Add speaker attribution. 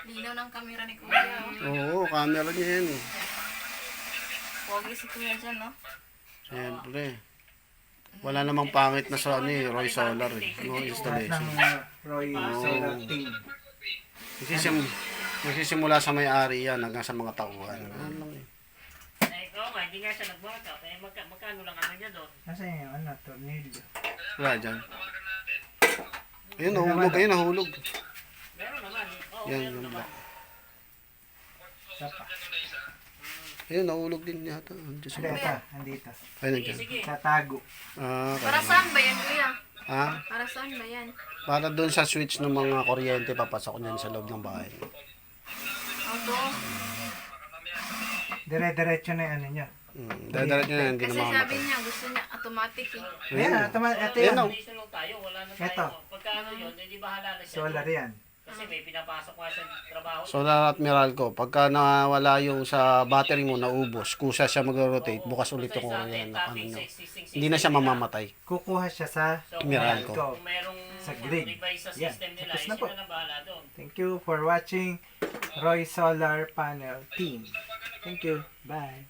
Speaker 1: Linaw ng camera ni Kuya.
Speaker 2: Oo, camera niya yan eh.
Speaker 1: Pogi si Kuya dyan, no?
Speaker 2: Siyempre. Wala namang pangit na sa ano eh, Roy Solar eh. No
Speaker 3: Lahat
Speaker 2: installation.
Speaker 3: ng Roy Solar team.
Speaker 2: Magsisimula sa may-ari yan hanggang sa mga tauhan. Ano lang eh.
Speaker 4: Ikaw nga, hindi nga siya nagbaka. Kaya magkano lang ano niya doon?
Speaker 3: Nasaan yung ano, tornilyo?
Speaker 2: Wala dyan. Ayun, nahulog. Ayun, nahulog.
Speaker 4: Meron naman. Oo,
Speaker 2: Yan,
Speaker 4: meron
Speaker 2: yung
Speaker 4: naman.
Speaker 2: black.
Speaker 3: Isa pa.
Speaker 2: Ayun, nahulog din yata. Andiyan
Speaker 3: Hindi,
Speaker 2: sa-
Speaker 3: ito. Andito.
Speaker 2: Ayun,
Speaker 4: Sige,
Speaker 2: nandiyan.
Speaker 4: sige.
Speaker 3: Tatago.
Speaker 2: Ah,
Speaker 1: Para
Speaker 2: kaya.
Speaker 1: saan ba yan, Kuya?
Speaker 2: Ha?
Speaker 1: Para saan ba yan?
Speaker 2: Para doon sa switch ng mga kuryente, papasok niyan sa loob ng bahay.
Speaker 1: Auto.
Speaker 3: Dire-diretso na yung ano niya.
Speaker 2: Dadarat niya yan, hindi
Speaker 1: Kasi
Speaker 2: na
Speaker 1: sabi
Speaker 2: makamatay.
Speaker 1: niya, gusto niya automatic eh.
Speaker 3: Ayan, ito
Speaker 2: Ayan,
Speaker 3: yan.
Speaker 2: oh.
Speaker 4: Station lang tayo, wala na
Speaker 3: Ito.
Speaker 4: tayo. Pagka ano yun, hindi bahala na siya.
Speaker 3: Solar yan.
Speaker 4: Kasi may pinapasok nga sa trabaho.
Speaker 2: Solar at Meralco, pagka nawala yung sa battery mo, naubos, kusa siya mag-rotate, bukas ulit yung kuryente. Ano, hindi na siya mamamatay.
Speaker 3: Kukuha siya sa
Speaker 2: Meralco.
Speaker 4: Kung merong
Speaker 3: Sa grid.
Speaker 4: device sa
Speaker 3: Yan,
Speaker 4: system nila,
Speaker 3: tapos na
Speaker 4: sila
Speaker 3: po.
Speaker 4: na bahala doon.
Speaker 3: Thank you for watching Roy Solar Panel Team. Thank you. Bye.